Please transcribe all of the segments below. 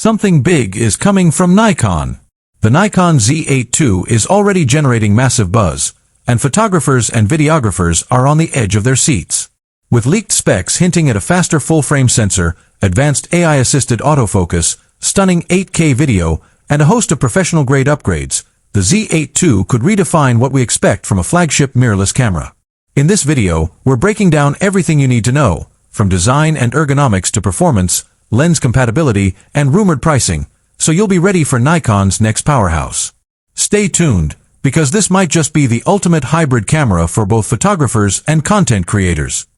Something big is coming from Nikon. The Nikon Z8 II is already generating massive buzz, and photographers and videographers are on the edge of their seats. With leaked specs hinting at a faster full-frame sensor, advanced AI-assisted autofocus, stunning 8K video, and a host of professional-grade upgrades, the Z8 II could redefine what we expect from a flagship mirrorless camera. In this video, we're breaking down everything you need to know, from design and ergonomics to performance, lens compatibility, and rumored pricing, so you'll be ready for Nikon's next powerhouse. Stay tuned, because this might just be the ultimate hybrid camera for both photographers and content creators.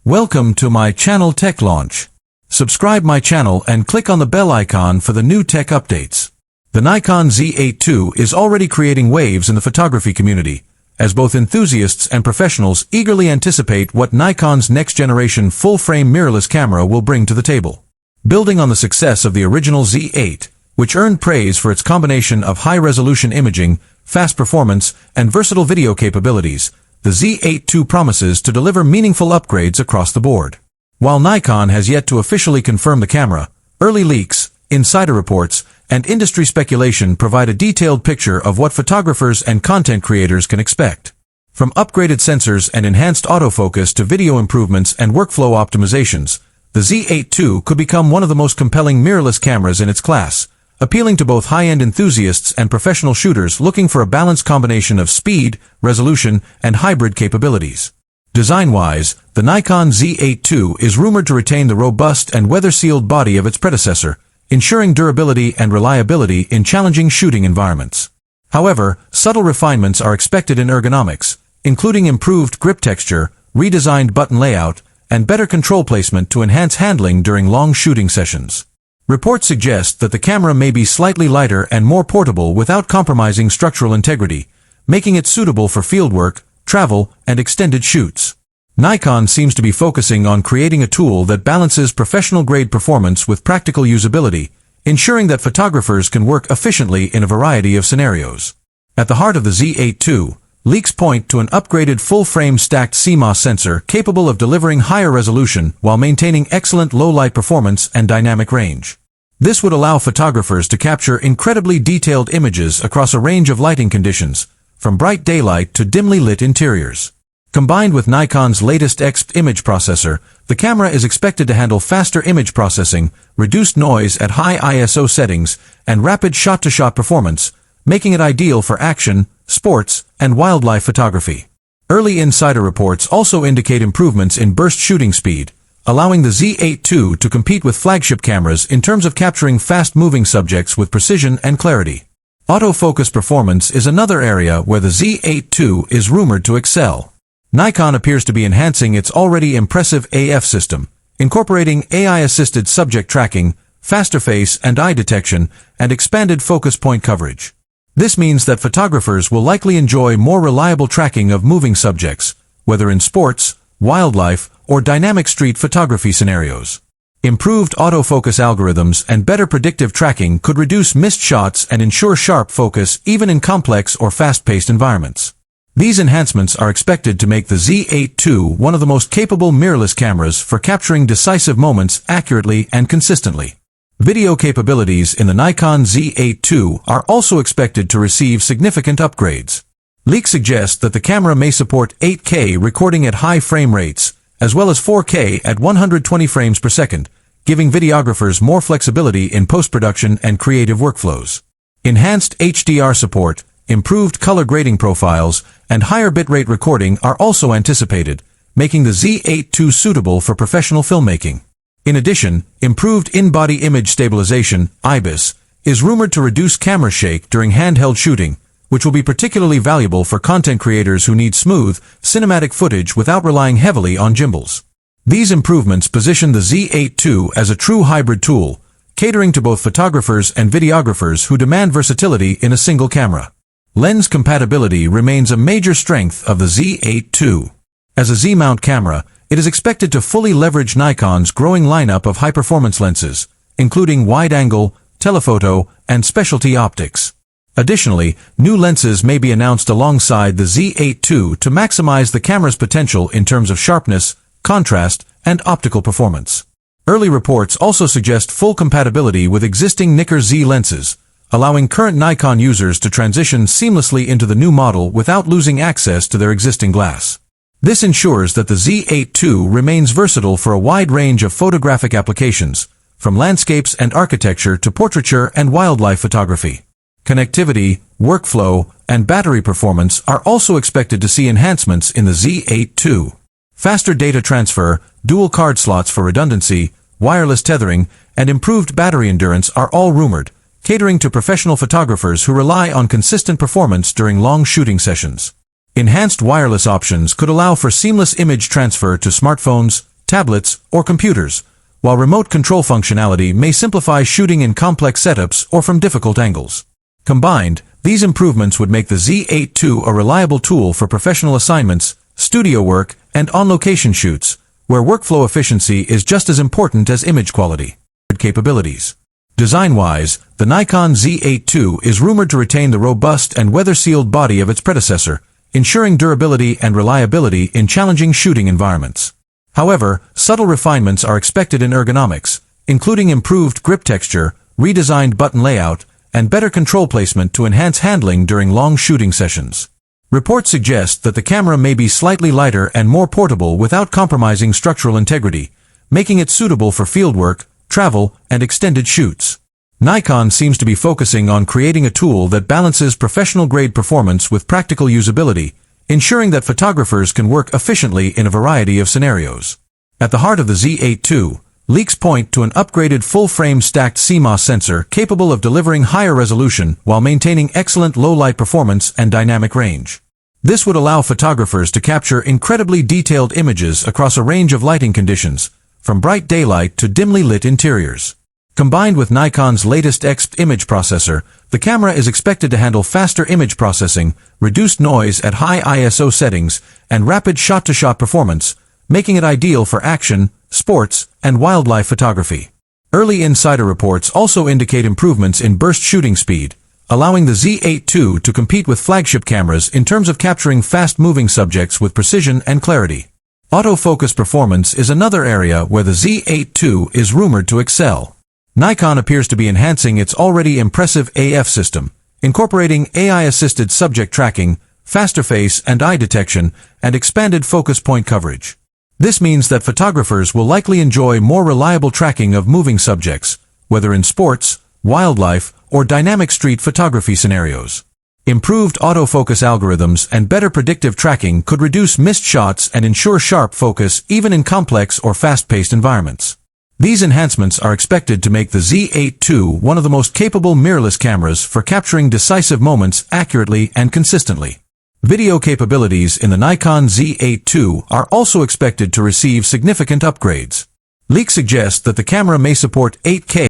Welcome to my channel Tech Launch. Subscribe my channel and click on the bell icon for the new tech updates. The Nikon Z8 II is already creating waves in the photography community, as both enthusiasts and professionals eagerly anticipate what Nikon's next-generation full-frame mirrorless camera will bring to the table. Building on the success of the original Z8, which earned praise for its combination of high-resolution imaging, fast performance, and versatile video capabilities, the Z8 II promises to deliver meaningful upgrades across the board. While Nikon has yet to officially confirm the camera, early leaks, insider reports, and industry speculation provide a detailed picture of what photographers and content creators can expect. From upgraded sensors and enhanced autofocus to video improvements and workflow optimizations, the Z8 II could become one of the most compelling mirrorless cameras in its class, appealing to both high-end enthusiasts and professional shooters looking for a balanced combination of speed, resolution, and hybrid capabilities. Design-wise, the Nikon Z8 II is rumored to retain the robust and weather-sealed body of its predecessor, ensuring durability and reliability in challenging shooting environments. However, subtle refinements are expected in ergonomics, including improved grip texture, redesigned button layout, and better control placement to enhance handling during long shooting sessions. Reports suggest that the camera may be slightly lighter and more portable without compromising structural integrity, making it suitable for fieldwork, travel, and extended shoots. Nikon seems to be focusing on creating a tool that balances professional-grade performance with practical usability, ensuring that photographers can work efficiently in a variety of scenarios. At the heart of the Z8 II, leaks point to an upgraded full-frame stacked CMOS sensor capable of delivering higher resolution while maintaining excellent low-light performance and dynamic range. This would allow photographers to capture incredibly detailed images across a range of lighting conditions, from bright daylight to dimly lit interiors. Combined with Nikon's latest XP image processor, the camera is expected to handle faster image processing, reduced noise at high ISO settings, and rapid shot-to-shot performance, making it ideal for action, sports, and wildlife photography. Early insider reports also indicate improvements in burst shooting speed, allowing the Z8 II to compete with flagship cameras in terms of capturing fast-moving subjects with precision and clarity. Autofocus performance is another area where the Z8 II is rumored to excel. Nikon appears to be enhancing its already impressive AF system, incorporating AI-assisted subject tracking, faster face and eye detection, and expanded focus point coverage. This means that photographers will likely enjoy more reliable tracking of moving subjects, whether in sports, wildlife, or dynamic street photography scenarios. Improved autofocus algorithms and better predictive tracking could reduce missed shots and ensure sharp focus even in complex or fast-paced environments. These enhancements are expected to make the Z8 II one of the most capable mirrorless cameras for capturing decisive moments accurately and consistently. Video capabilities in the Nikon Z8 II are also expected to receive significant upgrades. Leaks suggest that the camera may support 8K recording at high frame rates, as well as 4K at 120 frames per second, giving videographers more flexibility in post-production and creative workflows. Enhanced HDR support, improved color grading profiles, and higher bitrate recording are also anticipated, making the Z8 II suitable for professional filmmaking. In addition, improved in-body image stabilization, IBIS, is rumored to reduce camera shake during handheld shooting, which will be particularly valuable for content creators who need smooth, cinematic footage without relying heavily on gimbals. These improvements position the Z8 II as a true hybrid tool, catering to both photographers and videographers who demand versatility in a single camera. Lens compatibility remains a major strength of the Z8 II. As a Z-mount camera, it is expected to fully leverage Nikon's growing lineup of high-performance lenses, including wide-angle, telephoto, and specialty optics. Additionally, new lenses may be announced alongside the Z8 II to maximize the camera's potential in terms of sharpness, contrast, and optical performance. Early reports also suggest full compatibility with existing Nikon Z lenses, allowing current Nikon users to transition seamlessly into the new model without losing access to their existing glass. This ensures that the Z8 II remains versatile for a wide range of photographic applications, from landscapes and architecture to portraiture and wildlife photography. Connectivity, workflow, and battery performance are also expected to see enhancements in the Z8 II. Faster data transfer, dual card slots for redundancy, wireless tethering, and improved battery endurance are all rumored, catering to professional photographers who rely on consistent performance during long shooting sessions. Enhanced wireless options could allow for seamless image transfer to smartphones, tablets, or computers, while remote control functionality may simplify shooting in complex setups or from difficult angles. Combined, these improvements would make the Z8 II a reliable tool for professional assignments, studio work, and on-location shoots, where workflow efficiency is just as important as image quality. Capabilities. Design-wise, the Nikon Z8 II is rumored to retain the robust and weather-sealed body of its predecessor, ensuring durability and reliability in challenging shooting environments. However, subtle refinements are expected in ergonomics, including improved grip texture, redesigned button layout, and better control placement to enhance handling during long shooting sessions. Reports suggest that the camera may be slightly lighter and more portable without compromising structural integrity, making it suitable for fieldwork, travel, and extended shoots. Nikon seems to be focusing on creating a tool that balances professional-grade performance with practical usability, ensuring that photographers can work efficiently in a variety of scenarios. At the heart of the Z8 II, leaks point to an upgraded full-frame stacked CMOS sensor capable of delivering higher resolution while maintaining excellent low-light performance and dynamic range. This would allow photographers to capture incredibly detailed images across a range of lighting conditions, from bright daylight to dimly lit interiors. Combined with Nikon's latest XP image processor, the camera is expected to handle faster image processing, reduced noise at high ISO settings, and rapid shot-to-shot performance, making it ideal for action, sports, and wildlife photography. Early insider reports also indicate improvements in burst shooting speed, allowing the Z8 II to compete with flagship cameras in terms of capturing fast-moving subjects with precision and clarity. Autofocus performance is another area where the Z8 II is rumored to excel. Nikon appears to be enhancing its already impressive AF system, incorporating AI-assisted subject tracking, faster face and eye detection, and expanded focus point coverage. This means that photographers will likely enjoy more reliable tracking of moving subjects, whether in sports, wildlife, or dynamic street photography scenarios. Improved autofocus algorithms and better predictive tracking could reduce missed shots and ensure sharp focus even in complex or fast-paced environments. These enhancements are expected to make the Z8 II one of the most capable mirrorless cameras for capturing decisive moments accurately and consistently. Video capabilities in the Nikon Z8 II are also expected to receive significant upgrades. Leaks suggest that the camera may support 8K